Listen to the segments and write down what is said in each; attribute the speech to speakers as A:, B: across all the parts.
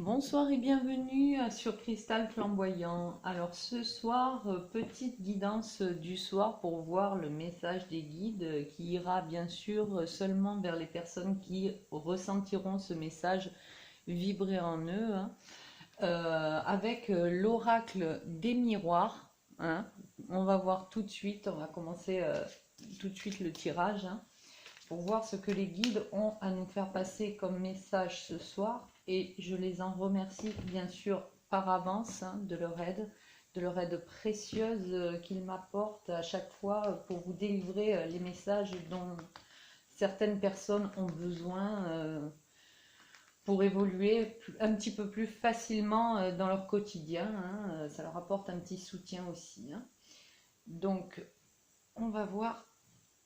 A: Bonsoir et bienvenue sur Cristal Flamboyant. Alors ce soir, petite guidance du soir pour voir le message des guides qui ira bien sûr seulement vers les personnes qui ressentiront ce message vibrer en eux, hein. Avec l'oracle des miroirs, hein. On va voir tout de suite, on va commencer tout de suite le tirage, hein, pour voir ce que les guides ont à nous faire passer comme message ce soir. Et je les en remercie bien sûr par avance, hein, de leur aide précieuse qu'ils m'apportent à chaque fois pour vous délivrer les messages dont certaines personnes ont besoin pour évoluer un petit peu plus facilement dans leur quotidien, hein. Ça leur apporte un petit soutien aussi, hein. Donc, on va voir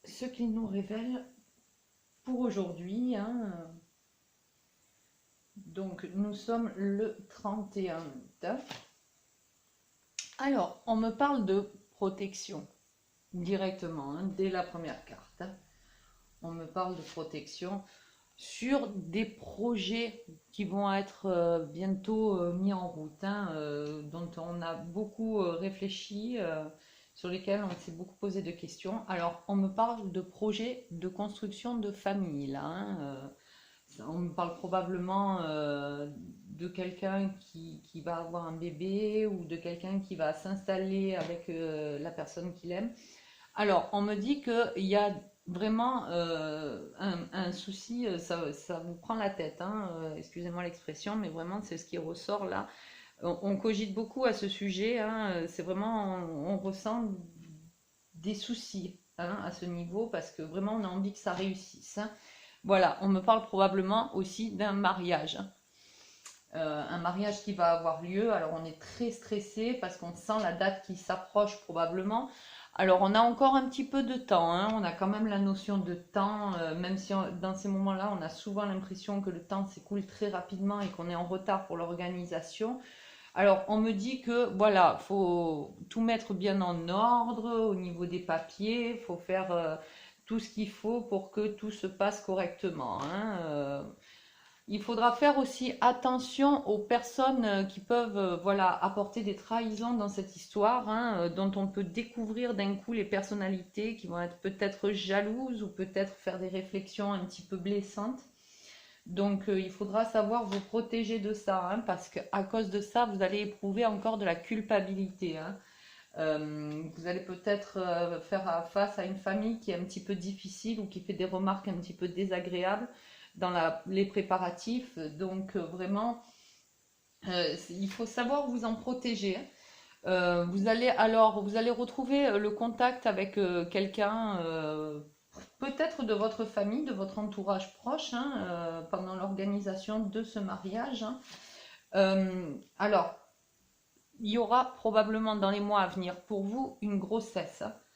A: ce qu'ils nous révèlent pour aujourd'hui, hein. Donc, nous sommes le 31 août. Alors, on me parle de protection directement, hein, dès la première carte. On me parle de protection sur des projets qui vont être bientôt mis en route, hein, dont on a beaucoup réfléchi, sur lesquels on s'est beaucoup posé de questions. Alors, on me parle de projets de construction de famille, là, hein. On me parle probablement de quelqu'un qui va avoir un bébé ou de quelqu'un qui va s'installer avec la personne qu'il aime. Alors, on me dit qu'il y a vraiment un souci, ça vous prend la tête, hein, excusez-moi l'expression, mais vraiment c'est ce qui ressort là. On cogite beaucoup à ce sujet, hein, c'est vraiment, on ressent des soucis, hein, à ce niveau parce que vraiment on a envie que ça réussisse, hein. Voilà, on me parle probablement aussi d'un mariage, hein. Un mariage qui va avoir lieu. Alors on est très stressé parce qu'on sent la date qui s'approche probablement. Alors on a encore un petit peu de temps, hein. On a quand même la notion de temps, même si dans ces moments-là on a souvent l'impression que le temps s'écoule très rapidement et qu'on est en retard pour l'organisation. Alors on me dit que voilà, faut tout mettre bien en ordre au niveau des papiers, faut faire tout ce qu'il faut pour que tout se passe correctement, hein. Il faudra faire aussi attention aux personnes qui peuvent voilà, apporter des trahisons dans cette histoire, hein, dont on peut découvrir d'un coup les personnalités qui vont être peut-être jalouses ou peut-être faire des réflexions un petit peu blessantes. Donc il faudra savoir vous protéger de ça, hein, parce qu'à cause de ça, vous allez éprouver encore de la culpabilité, hein. Vous allez peut-être faire face à une famille qui est un petit peu difficile ou qui fait des remarques un petit peu désagréables dans les préparatifs. Donc vraiment, il faut savoir vous en protéger, hein. Vous allez retrouver le contact avec quelqu'un, peut-être de votre famille, de votre entourage proche, hein, pendant l'organisation de ce mariage, hein. Alors, il y aura probablement dans les mois à venir pour vous une grossesse, hein.